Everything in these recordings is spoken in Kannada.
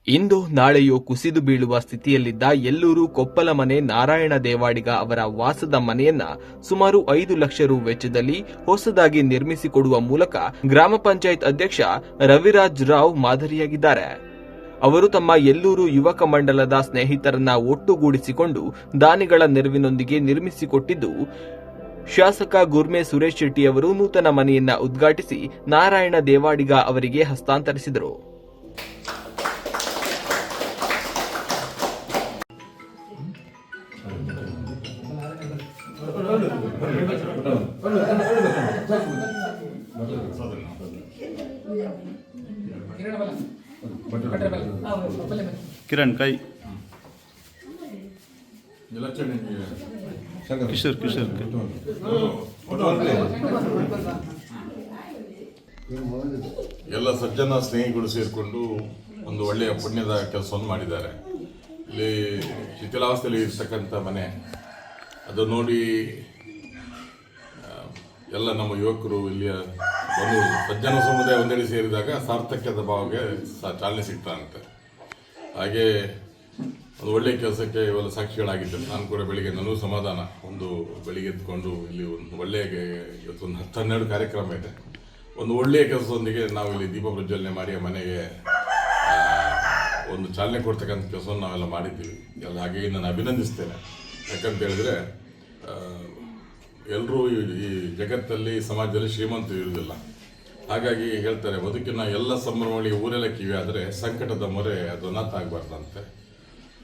ಇಂದು ನಾಳೆಯೂ ಕುಸಿದು ಬೀಳುವ ಸ್ಥಿತಿಯಲ್ಲಿದ್ದ ಎಲ್ಲೂರು ಕೊಪ್ಪಲ ಮನೆ ನಾರಾಯಣ ದೇವಾಡಿಗ ಅವರ ವಾಸದ ಮನೆಯನ್ನ ಸುಮಾರು 5 ಲಕ್ಷ ರು ವೆಚ್ಚದಲ್ಲಿ ಹೊಸದಾಗಿ ನಿರ್ಮಿಸಿಕೊಡುವ ಮೂಲಕ ಗ್ರಾಮ ಪಂಚಾಯತ್ ಅಧ್ಯಕ್ಷ ರವಿರಾಜ್ ರಾವ್ ಮಾದರಿಯಾಗಿದ್ದಾರೆ. ಅವರು ತಮ್ಮ ಎಲ್ಲೂರು ಯುವಕ ಮಂಡಲದ ಸ್ನೇಹಿತರನ್ನ ಒಟ್ಟುಗೂಡಿಸಿಕೊಂಡು ದಾನಿಗಳ ನೆರವಿನೊಂದಿಗೆ ನಿರ್ಮಿಸಿಕೊಟ್ಟಿದ್ದು, ಶಾಸಕ ಗುರ್ಮೆ ಸುರೇಶ್ ಶೆಟ್ಟಿ ಅವರು ನೂತನ ಮನೆಯನ್ನ ಉದ್ಘಾಟಿಸಿ ನಾರಾಯಣ ದೇವಾಡಿಗ ಅವರಿಗೆ ಹಸ್ತಾಂತರಿಸಿದರು. ಕಿರಣ್ ಕೈ ಕಿಶೋರ್ ಎಲ್ಲ ಸಜ್ಜನ ಸ್ನೇಹಿಗಳು ಸೇರಿಕೊಂಡು ಒಂದು ಒಳ್ಳೆಯ ಪುಣ್ಯದ ಕೆಲಸವನ್ನು ಮಾಡಿದ್ದಾರೆ. ಇಲ್ಲಿ ಶಿಥಿಲಾವಸ್ಥೆಯಲ್ಲಿ ಇರ್ತಕ್ಕಂಥ ಮನೆ ಅದು ನೋಡಿ ಎಲ್ಲ ನಮ್ಮ ಯುವಕರು ಇಲ್ಲಿಯ ಒಂದು ಸಜ್ಜನ ಸಮುದಾಯ ಒಂದೆಡೆ ಸೇರಿದಾಗ ಸಾರ್ಥಕ್ಯದ ಭಾವಕ್ಕೆ ಚಾಲನೆ ಸಿಗ್ತಾನಂತೆ. ಹಾಗೆ ಒಂದು ಒಳ್ಳೆಯ ಕೆಲಸಕ್ಕೆ ಇವೆಲ್ಲ ಸಾಕ್ಷಿಗಳಾಗಿದ್ದರು. ನಾನು ಕೂಡ ಬೆಳಿಗ್ಗೆ ನನಗೂ ಸಮಾಧಾನ, ಒಂದು ಬೆಳಿಗ್ಗೆ ಎತ್ಕೊಂಡು ಇಲ್ಲಿ ಒಂದು ಒಳ್ಳೆಯ ಇವತ್ತೊಂದು 10-12 ಕಾರ್ಯಕ್ರಮ ಇದೆ. ಒಂದು ಒಳ್ಳೆಯ ಕೆಲಸದೊಂದಿಗೆ ನಾವು ಇಲ್ಲಿ ದೀಪ ಪ್ರಜ್ವಲನೆ ಮಾಡಿ ಮನೆಗೆ ಒಂದು ಚಾಲನೆ ಕೊಡ್ತಕ್ಕಂಥ ಕೆಲಸವನ್ನು ನಾವೆಲ್ಲ ಮಾಡಿದ್ದೀವಿ. ಎಲ್ಲ ಹಾಗೆ ನಾನು ಅಭಿನಂದಿಸ್ತೇನೆ. ಯಾಕಂತ ಹೇಳಿದ್ರೆ ಎಲ್ಲರೂ ಈ ಜಗತ್ತಲ್ಲಿ ಸಮಾಜದಲ್ಲಿ ಶ್ರೀಮಂತರು ಇರುವುದಿಲ್ಲ. ಹಾಗಾಗಿ ಹೇಳ್ತಾರೆ, ಬದುಕಿನ ಎಲ್ಲ ಸಂಭ್ರಮಗಳಿಗೆ ಊರೆಲ್ಲ ಕಿವಿ ಆದರೆ ಸಂಕಟದ ಮೊರೆ ಅದು ಅನಾಥ ಆಗಬಾರ್ದಂತೆ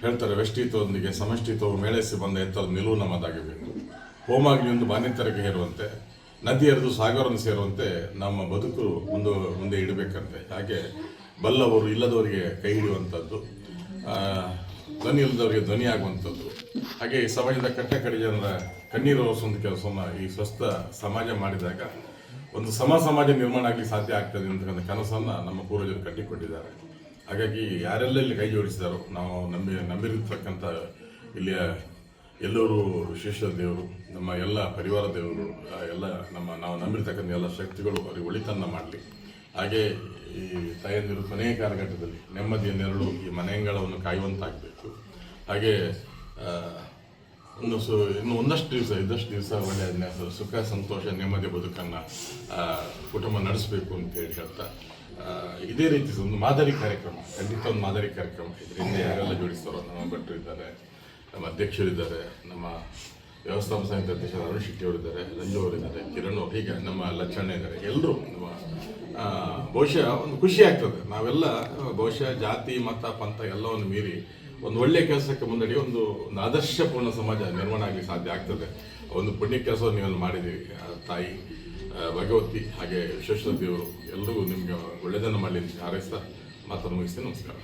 ಹೇಳ್ತಾರೆ. ವ್ಯಷ್ಟಿತ್ವದೊಂದಿಗೆ ಸಮಷ್ಟಿತ್ವವು ಮೇಳೈಸಿ ಬಂದ ಎತ್ತರ ನಿಲುವು ನಮ್ಮದಾಗಬೇಕು. ಹೋಮಾಗ್ನಿಯೊಂದು ಬಾನಿತರಕ್ಕೆ ಹೇರುವಂತೆ, ನದಿ ಹರಿದು ಸಾಗರವನ್ನು ಸೇರುವಂತೆ ನಮ್ಮ ಬದುಕು ಮುಂದೆ ಇಡಬೇಕಂತೆ. ಹಾಗೆ ಬಲ್ಲವರು ಇಲ್ಲದವರಿಗೆ ಕೈ ಹಿಡಿಯುವಂಥದ್ದು, ಧ್ವನಿ ಇಲ್ಲದವರಿಗೆ ಧ್ವನಿ ಆಗುವಂಥದ್ದು, ಹಾಗೆ ಈ ಸಮಾಜದ ಕಟ್ಟಕಡೆ ಜನರ ಕಣ್ಣೀರು ಒರೆಸುವಂಥ ಕೆಲಸವನ್ನು ಈ ಸ್ವಸ್ಥ ಸಮಾಜ ಮಾಡಿದಾಗ ಒಂದು ಸಮಾಜ ನಿರ್ಮಾಣ ಆಗಲಿಕ್ಕೆ ಸಾಧ್ಯ ಆಗ್ತದೆ ಅಂತಕ್ಕಂಥ ಕನಸನ್ನು ನಮ್ಮ ಪೂರ್ವಜರು ಕಟ್ಟಿಕೊಟ್ಟಿದ್ದಾರೆ. ಹಾಗಾಗಿ ಯಾರೆಲ್ಲ ಇಲ್ಲಿ ಕೈ ಜೋಡಿಸಿದಾರೋ, ನಾವು ನಂಬಿರತಕ್ಕಂಥ ಇಲ್ಲಿಯ ಎಲ್ಲರೂ ವಿಶೇಷ ದೇವರು, ನಮ್ಮ ಎಲ್ಲ ಪರಿವಾರ ದೇವರು, ಎಲ್ಲ ನಾವು ನಂಬಿರ್ತಕ್ಕಂಥ ಎಲ್ಲ ಶಕ್ತಿಗಳು ಅವರಿಗೆ ಒಳಿತನ್ನು ಮಾಡಲಿ. ಹಾಗೆ ಈ ತಾಯಂದಿರು ಕೊನೆಯ ಕಾಲಘಟ್ಟದಲ್ಲಿ ನೆಮ್ಮದಿಯ ನೆರಳು ಈ ಮನೆಯಂಗಳವನ್ನು ಕಾಯುವಂತಾಗಬೇಕು. ಹಾಗೆ ಇನ್ನು ಇದ್ದಷ್ಟು ದಿವಸ ಒಳ್ಳೆಯ ಸುಖ ಸಂತೋಷ ನೆಮ್ಮದಿ ಬದುಕನ್ನು ಕುಟುಂಬ ನಡೆಸಬೇಕು ಅಂತೇಳಿ ಹೇಳ್ತಾ, ಇದೇ ರೀತಿ ಒಂದು ಮಾದರಿ ಕಾರ್ಯಕ್ರಮ, ಖಂಡಿತ ಒಂದು ಮಾದರಿ ಕಾರ್ಯಕ್ರಮ. ಇದರಿಂದ ಯಾರೆಲ್ಲ ಜೋಡಿಸ್ತಾರೋ, ನಮ್ಮ ಭಟ್ರು ಇದ್ದಾರೆ, ನಮ್ಮ ಅಧ್ಯಕ್ಷರಿದ್ದಾರೆ, ನಮ್ಮ ವ್ಯವಸ್ಥಾಪಕ ಸಮಿತಿ ಅಧ್ಯಕ್ಷ ಅರುಣ್ ಶೆಟ್ಟಿ ಅವರಿದ್ದಾರೆ, ರಂಜು ಅವರಿದ್ದಾರೆ, ಕಿರಣ್ ಅವರು, ಹೀಗೆ ನಮ್ಮ ಲಕ್ಷಣ ಇದ್ದಾರೆ. ಎಲ್ಲರೂ ನಮ್ಮ ಬಹುಶಃ ಒಂದು ಖುಷಿ ಆಗ್ತದೆ. ನಾವೆಲ್ಲ ಬಹುಶಃ ಜಾತಿ ಮತ ಪಂಥ ಎಲ್ಲವನ್ನು ಮೀರಿ ಒಂದು ಒಳ್ಳೆಯ ಕೆಲಸಕ್ಕೆ ಮುನ್ನಡೆ ಒಂದು ಆದರ್ಶಪೂರ್ಣ ಸಮಾಜ ನಿರ್ಮಾಣ ಆಗಲಿಕ್ಕೆ ಸಾಧ್ಯ ಆಗ್ತದೆ. ಒಂದು ಪುಣ್ಯ ಕೆಲಸವನ್ನು ನೀವೆಲ್ಲ ಮಾಡಿದ್ದೀವಿ. ತಾಯಿ ಭಗವತಿ ಹಾಗೆ ವಿಶ್ವೇಶ್ವರ ದೇವರು ಎಲ್ಲರಿಗೂ ನಿಮಗೆ ಒಳ್ಳೆಯದನ್ನು ಮಾಡಲಿ ಅಂತ ಹಾರೈಸ್ತಾ ಮಾತನ್ನು ಮುಗಿಸ್ತೀನಿ. ನಮಸ್ಕಾರ.